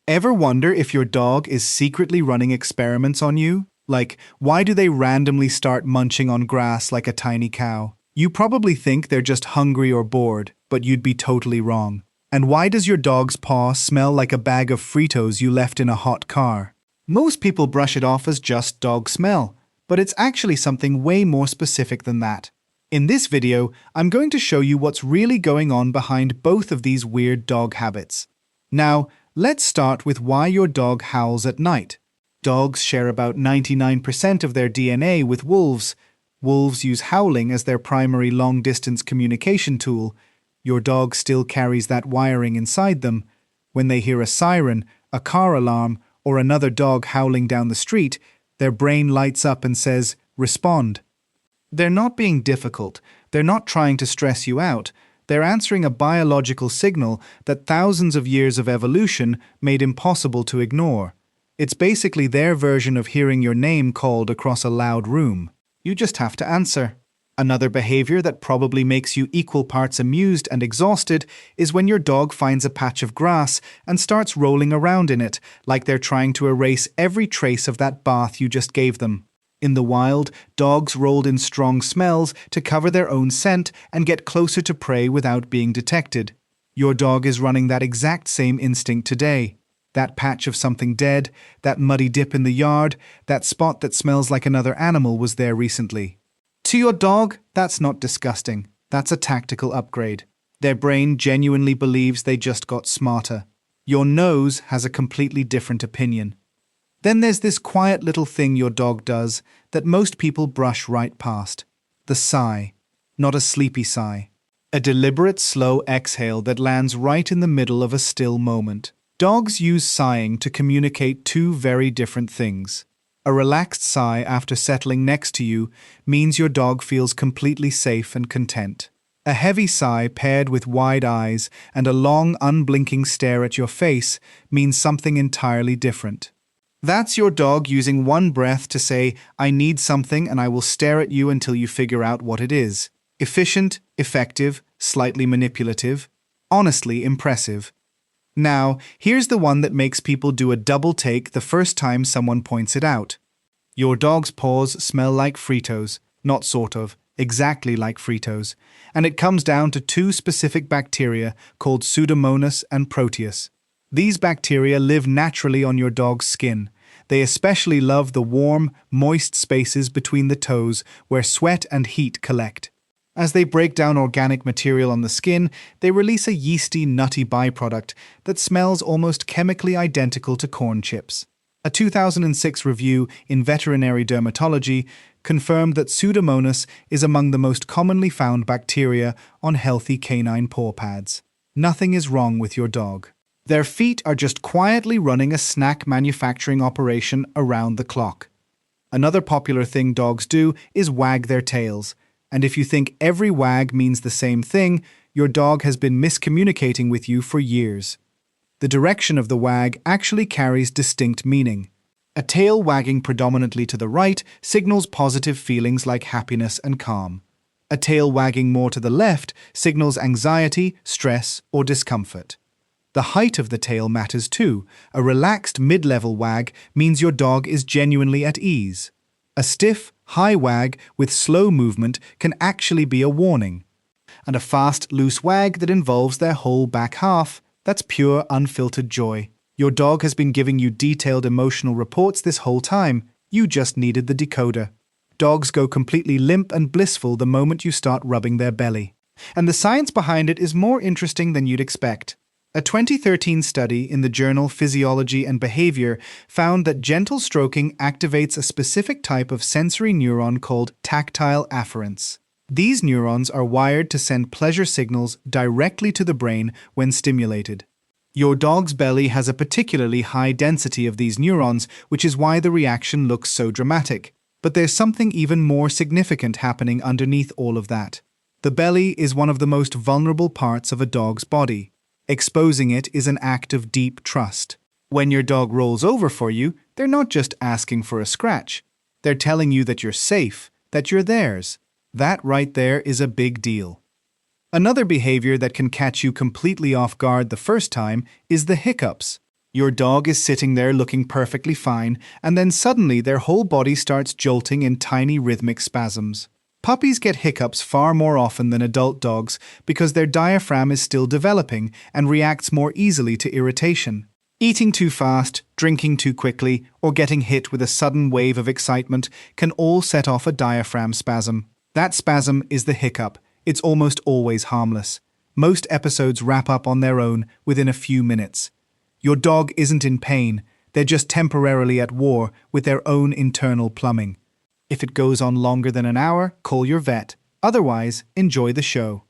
Ever wonder if your dog is secretly running experiments on you? Like, why do they randomly start munching on grass like a tiny cow? You probably think they're just hungry or bored, but you'd be totally wrong. And why does your dog's paw smell like a bag of Fritos you left in a hot car? Most people brush it off as just dog smell, but it's actually something way more specific than that. In this video, I'm going to show you what's really going on behind both of these weird dog habits. Now, let's start with why your dog howls at night. Dogs share about 99% of their DNA with wolves. Wolves use howling as their primary long-distance communication tool. Your dog still carries that wiring inside them. When they hear a siren, a car alarm, or another dog howling down the street, their brain lights up and says, "Respond." They're not being difficult. They're not trying to stress you out. They're answering a biological signal that thousands of years of evolution made impossible to ignore. It's basically their version of hearing your name called across a loud room. You just have to answer. Another behavior that probably makes you equal parts amused and exhausted is when your dog finds a patch of grass and starts rolling around in it, like they're trying to erase every trace of that bath you just gave them. In the wild, dogs rolled in strong smells to cover their own scent and get closer to prey without being detected. Your dog is running that exact same instinct today. That patch of something dead, that muddy dip in the yard, that spot that smells like another animal was there recently. To your dog, that's not disgusting. That's a tactical upgrade. Their brain genuinely believes they just got smarter. Your nose has a completely different opinion. Then there's this quiet little thing your dog does that most people brush right past. The sigh. Not a sleepy sigh. A deliberate, slow exhale that lands right in the middle of a still moment. Dogs use sighing to communicate two very different things. A relaxed sigh after settling next to you means your dog feels completely safe and content. A heavy sigh paired with wide eyes and a long, unblinking stare at your face means something entirely different. That's your dog using one breath to say, "I need something and I will stare at you until you figure out what it is." Efficient, effective, slightly manipulative. Honestly impressive. Now, here's the one that makes people do a double take the first time someone points it out. Your dog's paws smell like Fritos. Not sort of, exactly like Fritos. And it comes down to two specific bacteria called Pseudomonas and Proteus. These bacteria live naturally on your dog's skin. They especially love the warm, moist spaces between the toes where sweat and heat collect. As they break down organic material on the skin, they release a yeasty, nutty byproduct that smells almost chemically identical to corn chips. A 2006 review in Veterinary Dermatology confirmed that Pseudomonas is among the most commonly found bacteria on healthy canine paw pads. Nothing is wrong with your dog. Their feet are just quietly running a snack manufacturing operation around the clock. Another popular thing dogs do is wag their tails. And if you think every wag means the same thing, your dog has been miscommunicating with you for years. The direction of the wag actually carries distinct meaning. A tail wagging predominantly to the right signals positive feelings like happiness and calm. A tail wagging more to the left signals anxiety, stress, or discomfort. The height of the tail matters too. A relaxed mid-level wag means your dog is genuinely at ease. A stiff, high wag with slow movement can actually be a warning. And a fast, loose wag that involves their whole back half, that's pure, unfiltered joy. Your dog has been giving you detailed emotional reports this whole time. You just needed the decoder. Dogs go completely limp and blissful the moment you start rubbing their belly. And the science behind it is more interesting than you'd expect. A 2013 study in the journal Physiology and Behavior found that gentle stroking activates a specific type of sensory neuron called tactile afferents. These neurons are wired to send pleasure signals directly to the brain when stimulated. Your dog's belly has a particularly high density of these neurons, which is why the reaction looks so dramatic. But there's something even more significant happening underneath all of that. The belly is one of the most vulnerable parts of a dog's body. Exposing it is an act of deep trust. When your dog rolls over for you, they're not just asking for a scratch. They're telling you that you're safe, that you're theirs. That right there is a big deal. Another behavior that can catch you completely off guard the first time is the hiccups. Your dog is sitting there looking perfectly fine, and then suddenly their whole body starts jolting in tiny rhythmic spasms. Puppies get hiccups far more often than adult dogs because their diaphragm is still developing and reacts more easily to irritation. Eating too fast, drinking too quickly, or getting hit with a sudden wave of excitement can all set off a diaphragm spasm. That spasm is the hiccup. It's almost always harmless. Most episodes wrap up on their own within a few minutes. Your dog isn't in pain, they're just temporarily at war with their own internal plumbing. If it goes on longer than an hour, call your vet. Otherwise, enjoy the show.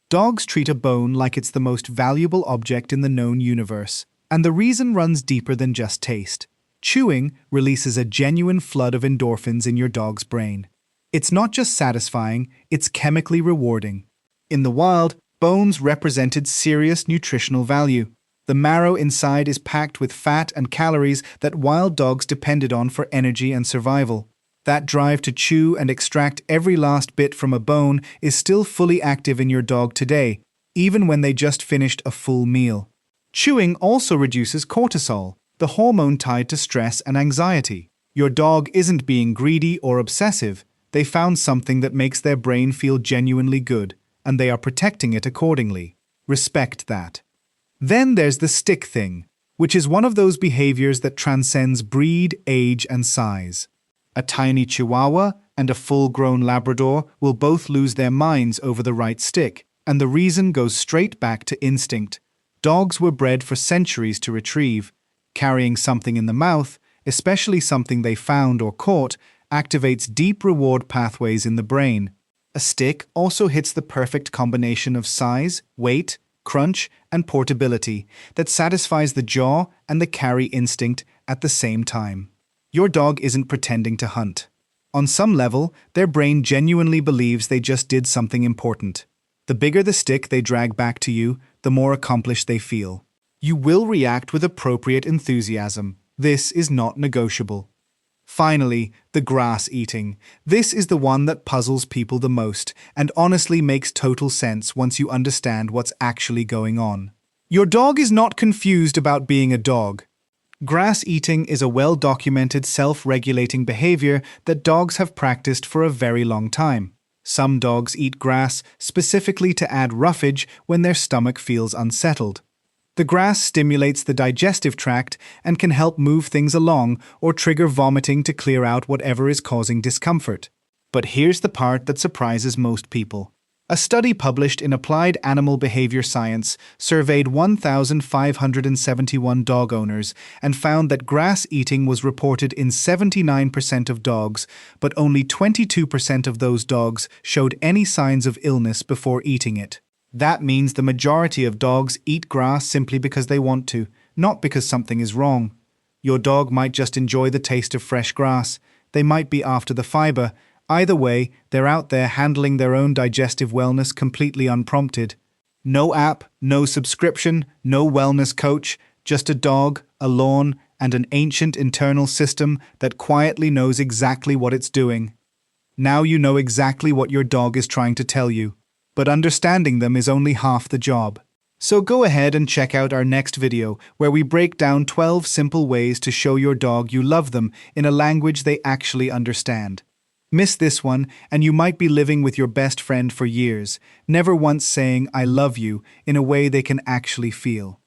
Dogs treat a bone like it's the most valuable object in the known universe, and the reason runs deeper than just taste. Chewing releases a genuine flood of endorphins in your dog's brain. It's not just satisfying, it's chemically rewarding. In the wild, bones represented serious nutritional value. The marrow inside is packed with fat and calories that wild dogs depended on for energy and survival. That drive to chew and extract every last bit from a bone is still fully active in your dog today, even when they just finished a full meal. Chewing also reduces cortisol, the hormone tied to stress and anxiety. Your dog isn't being greedy or obsessive. They found something that makes their brain feel genuinely good, and they are protecting it accordingly. Respect that. Then there's the stick thing, which is one of those behaviors that transcends breed, age, and size. A tiny Chihuahua and a full-grown Labrador will both lose their minds over the right stick, and the reason goes straight back to instinct. Dogs were bred for centuries to retrieve. Carrying something in the mouth, especially something they found or caught, activates deep reward pathways in the brain. A stick also hits the perfect combination of size, weight, crunch, and portability that satisfies the jaw and the carry instinct at the same time. Your dog isn't pretending to hunt. On some level, their brain genuinely believes they just did something important. The bigger the stick they drag back to you, the more accomplished they feel. You will react with appropriate enthusiasm. This is not negotiable. Finally, the grass eating. This is the one that puzzles people the most, and honestly makes total sense once you understand what's actually going on. Your dog is not confused about being a dog. Grass eating is a well-documented self-regulating behavior that dogs have practiced for a very long time. Some dogs eat grass specifically to add roughage when their stomach feels unsettled. The grass stimulates the digestive tract and can help move things along or trigger vomiting to clear out whatever is causing discomfort. But here's the part that surprises most people. A study published in Applied Animal Behavior Science surveyed 1,571 dog owners and found that grass eating was reported in 79% of dogs, but only 22% of those dogs showed any signs of illness before eating it. That means the majority of dogs eat grass simply because they want to, not because something is wrong. Your dog might just enjoy the taste of fresh grass. They might be after the fiber. Either way, they're out there handling their own digestive wellness completely unprompted. No app, no subscription, no wellness coach, just a dog, a lawn, and an ancient internal system that quietly knows exactly what it's doing. Now you know exactly what your dog is trying to tell you, but understanding them is only half the job. So go ahead and check out our next video where we break down 12 simple ways to show your dog you love them in a language they actually understand. Miss this one, and you might be living with your best friend for years, never once saying "I love you" in a way they can actually feel.